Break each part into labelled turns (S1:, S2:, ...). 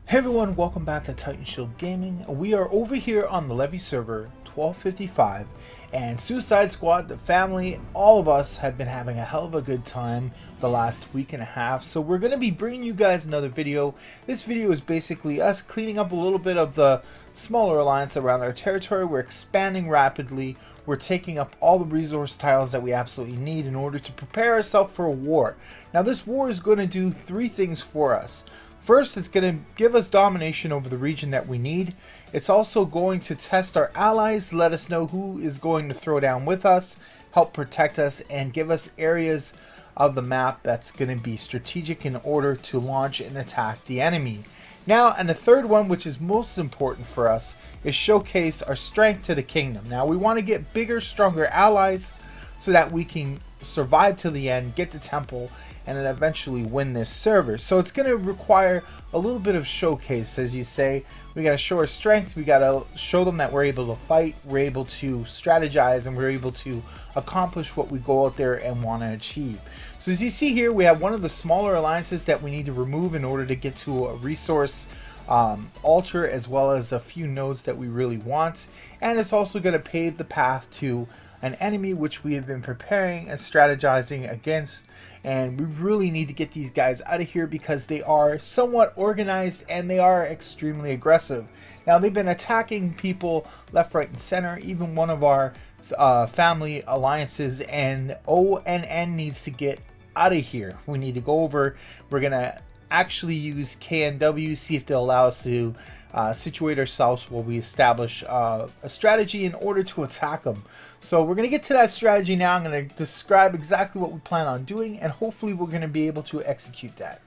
S1: Hey everyone, welcome back to Titan Shield Gaming. We are over here on the Levie server, 1255, and Suicide Squad, the family, all of us have been having a hell of a good time the last week and a half. So we're going to be bringing you guys another video. This video is basically us cleaning up a little bit of the smaller alliance around our territory. We're expanding rapidly. We're taking up all the resource tiles that we absolutely need in order to prepare ourselves for a war. Now this war is going to do three things for us. First, it's going to give us domination over the region that we need. It's also going to test our allies, let us know who is going to throw down with us, help protect us, and give us areas of the map that's going to be strategic in order to launch and attack the enemy. Now, and the third one, which is most important for us, is showcase our strength to the kingdom. Now, we want to get bigger, stronger allies so that we can survive to the end, get the temple, and then eventually win this server. So it's going to require a little bit of showcase, as you say. We got to show our strength, we got to show them that we're able to fight, we're able to strategize, and we're able to accomplish what we go out there and want to achieve. So as you see here, we have one of the smaller alliances that we need to remove in order to get to a resource altar, as well as a few nodes that we really want. And it's also going to pave the path to an enemy which we have been preparing and strategizing against, and we really need to get these guys out of here because they are somewhat organized and they are extremely aggressive. Now they've been attacking people left, right, and center, even one of our family alliances, and OoN needs to get out of here. We need to go over. We're gonna actually use KNW, see if they'll allow us to situate ourselves while we establish a strategy in order to attack them. So we're going to get to that strategy now. I'm going to describe exactly what we plan on doing, and hopefully we're going to be able to execute that.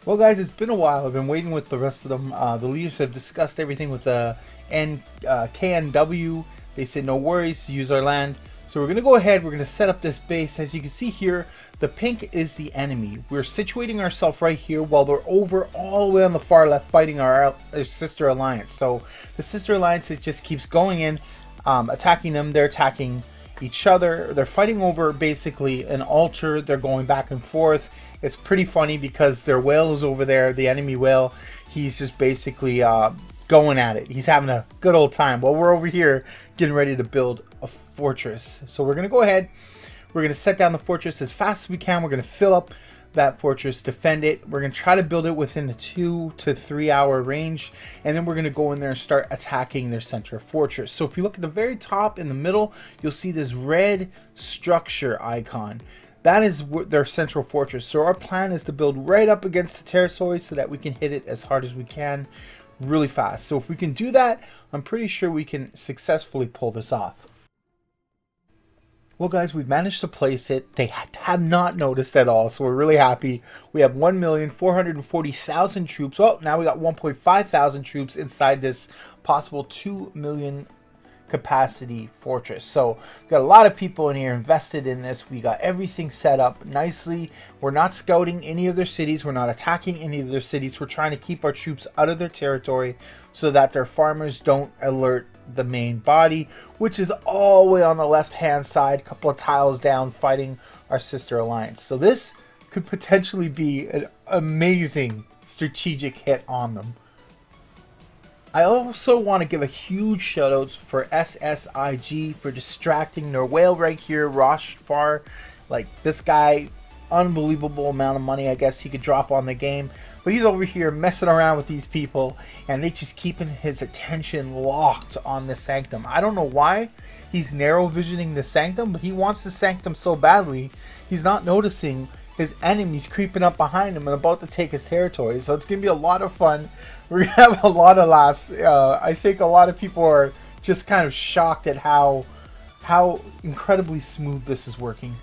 S1: Well guys, it's been a while. I've been waiting with the rest of them. The leaders have discussed everything with the KNW. They said no worries, use our land. So we're going to go ahead, we're going to set up this base. As you can see here, the pink is the enemy. We're situating ourselves right here while they're over all the way on the far left fighting our sister alliance. So the sister alliance, it just keeps going in, attacking them. They're attacking each other. They're fighting over basically an altar. They're going back and forth. It's pretty funny because their whale is over there, the enemy whale. He's just basically going at it. He's having a good old time while we're over here getting ready to build a fortress. So we're going to go ahead. We're going to set down the fortress as fast as we can. We're going to fill up that fortress, defend it. We're going to try to build it within the 2 to 3 hour range, and then we're going to go in there and start attacking their center fortress. So if you look at the very top in the middle, you'll see this red structure icon. That is their central fortress. So our plan is to build right up against the territory so that we can hit it as hard as we can really fast. So if we can do that, I'm pretty sure we can successfully pull this off. Well guys, we've managed to place it. They have not noticed at all, so we're really happy. We have 1,440,000 troops. Well, now we got 1.5 thousand troops inside this possible 2 million capacity fortress. So we've got a lot of people in here invested in this. We got everything set up nicely. We're not scouting any of their cities. We're not attacking any of their cities. We're trying to keep our troops out of their territory so that their farmers don't alert the main body, which is all the way on the left hand side, a couple of tiles down, fighting our sister alliance. So this could potentially be an amazing strategic hit on them. I also want to give a huge shout out for SSIG for distracting their whale right here, Rosh Far. Like this guy, unbelievable amount of money I guess he could drop on the game, but he's over here messing around with these people and they just keeping his attention locked on the sanctum. I don't know why he's narrow visioning the sanctum, but he wants the sanctum so badly he's not noticing his enemies creeping up behind him and about to take his territory. So it's gonna be a lot of fun. We're gonna have a lot of laughs. I think a lot of people are just kind of shocked at how incredibly smooth this is working.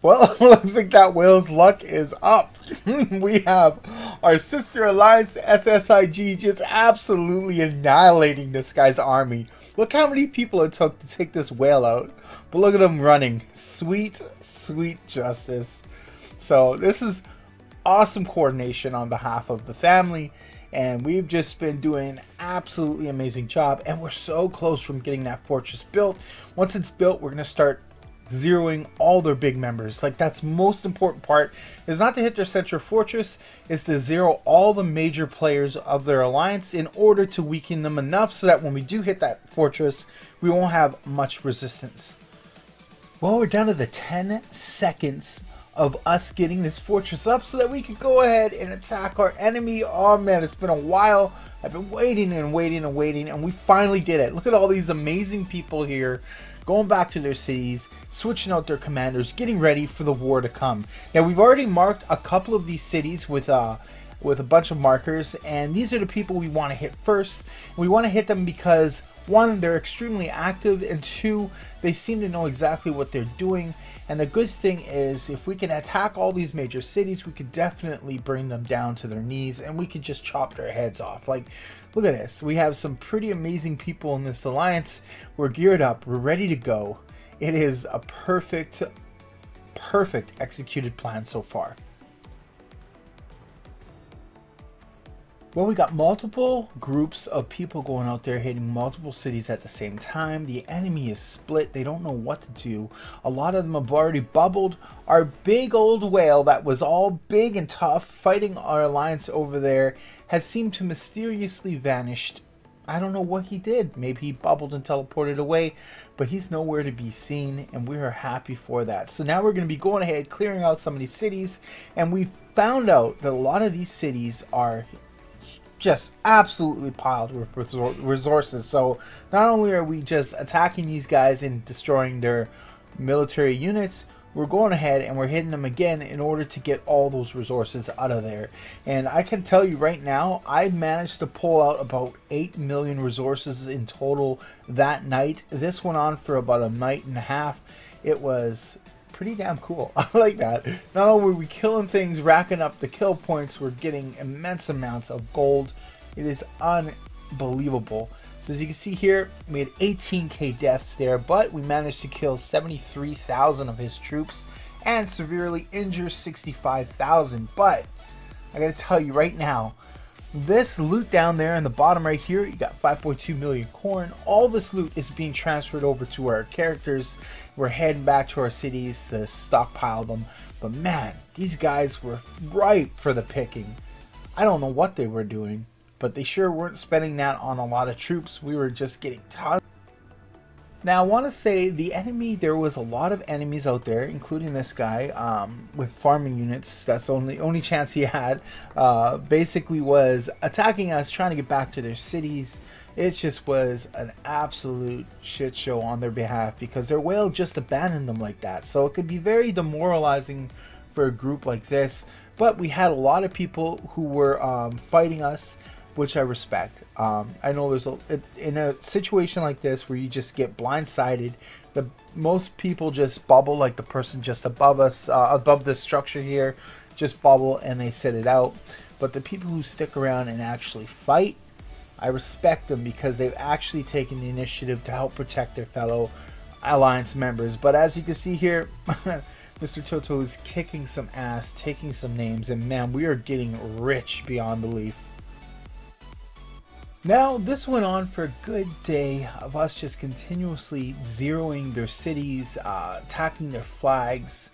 S1: Well, looks like that whale's luck is up. We have our sister alliance SSIG just absolutely annihilating this guy's army. Look how many people it took to take this whale out. But look at him running. Sweet, sweet justice. So this is awesome coordination on behalf of the family. And we've just been doing an absolutely amazing job. And we're so close from getting that fortress built. Once it's built, we're going to start zeroing all their big members. Like, that's most important part, is not to hit their central fortress, is to zero all the major players of their alliance in order to weaken them enough so that when we do hit that fortress, we won't have much resistance. Well, we're down to the 10 seconds of us getting this fortress up so that we can go ahead and attack our enemy. Oh man, it's been a while. I've been waiting and waiting and waiting, and we finally did it. Look at all these amazing people here going back to their cities, switching out their commanders, getting ready for the war to come. Now, we've already marked a couple of these cities with a bunch of markers, and these are the people we want to hit first. We want to hit them because, one, they're extremely active, and two, they seem to know exactly what they're doing. And the good thing is, if we can attack all these major cities, we could definitely bring them down to their knees, and we could just chop their heads off. Like, look at this. We have some pretty amazing people in this alliance. We're geared up. We're ready to go. It is a perfect executed plan so far. Well, we got multiple groups of people going out there hitting multiple cities at the same time. The enemy is split. They don't know what to do. A lot of them have already bubbled. Our big old whale that was all big and tough fighting our alliance over there has seemed to mysteriously vanished. I don't know what he did. Maybe he bubbled and teleported away, but he's nowhere to be seen, and we are happy for that. So now we're going to be going ahead, clearing out some of these cities, and we found out that a lot of these cities are just absolutely piled with resources. So not only are we just attacking these guys and destroying their military units, we're going ahead and we're hitting them again in order to get all those resources out of there. And I can tell you right now, I managed to pull out about 8 million resources in total that night. This went on for about a night and a half. It was pretty damn cool. I like that. Not only were we killing things, racking up the kill points, we're getting immense amounts of gold. It is unbelievable. So as you can see here, we had 18k deaths there, but we managed to kill 73,000 of his troops and severely injure 65,000. But I gotta tell you right now, this loot down there in the bottom right here, you got 5.2 million corn. All this loot is being transferred over to our characters. We're heading back to our cities to stockpile them. But man, these guys were ripe for the picking. I don't know what they were doing, but they sure weren't spending that on a lot of troops. We were just getting tons. Now, I want to say the enemy, there was a lot of enemies out there, including this guy with farming units. That's the only chance he had. Basically was attacking us, trying to get back to their cities. It just was an absolute shit show on their behalf because their whale just abandoned them like that. So it could be very demoralizing for a group like this. But we had a lot of people who were fighting us, which I respect. I know there's in a situation like this where you just get blindsided, most people just bubble, like the person just above us, above this structure here, just bubble and they sit it out. But the people who stick around and actually fight, I respect them because they've actually taken the initiative to help protect their fellow alliance members. But as you can see here, Mr. Toto is kicking some ass, taking some names, and man, we are getting rich beyond belief. Now, this went on for a good day of us just continuously zeroing their cities, attacking their flags,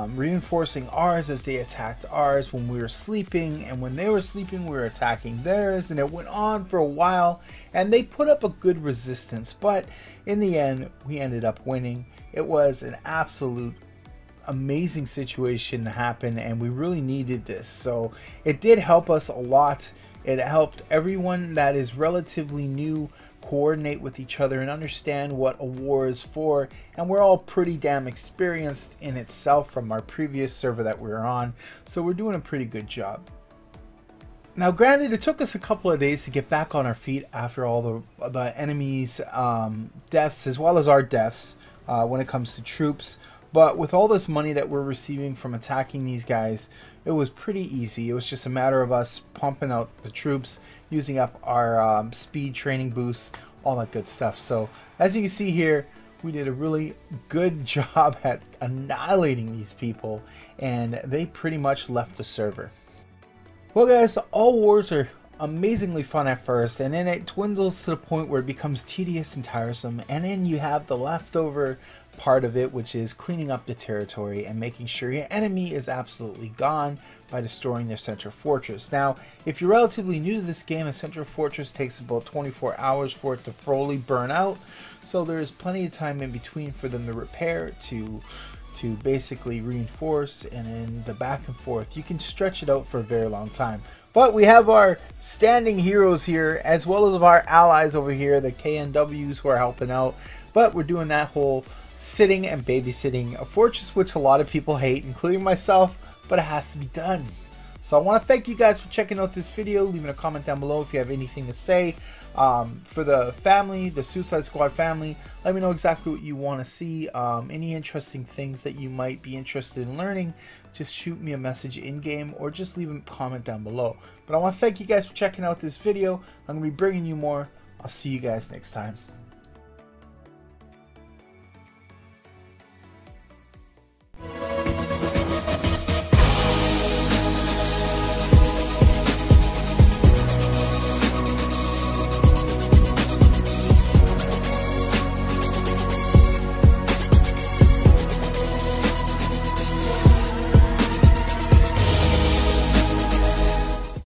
S1: reinforcing ours as they attacked ours when we were sleeping, and when they were sleeping we were attacking theirs, and it went on for a while, and they put up a good resistance, but in the end we ended up winning. It was an absolute amazing situation to happen, and we really needed this, so it did help us a lot. It helped everyone that is relatively new coordinate with each other and understand what a war is for, and we're all pretty damn experienced in itself from our previous server that we were on, so we're doing a pretty good job. Now granted, it took us a couple of days to get back on our feet after all the enemies' deaths as well as our deaths when it comes to troops, but with all this money that we're receiving from attacking these guys, it was pretty easy. It was just a matter of us pumping out the troops, using up our speed training boosts, all that good stuff. So as you can see here, we did a really good job at annihilating these people, and they pretty much left the server. Well guys, all wars are amazingly fun at first, and then it dwindles to the point where it becomes tedious and tiresome, and then you have the leftover part of it, which is cleaning up the territory and making sure your enemy is absolutely gone by destroying their central fortress. Now, if you're relatively new to this game, a central fortress takes about 24 hours for it to fully burn out, so there's plenty of time in between for them to repair, to basically reinforce, and then the back and forth. You can stretch it out for a very long time. But we have our standing heroes here, as well as our allies over here, the KNWs, who are helping out. But we're doing that whole sitting and babysitting a fortress, which a lot of people hate, including myself, but it has to be done. So I want to thank you guys for checking out this video. Leaving a comment down below if you have anything to say. For the family, the Suicide Squad family, let me know exactly what you want to see. Any interesting things that you might be interested in learning, just shoot me a message in game or just leave a comment down below. But I want to thank you guys for checking out this video. I'm going to be bringing you more. I'll see you guys next time.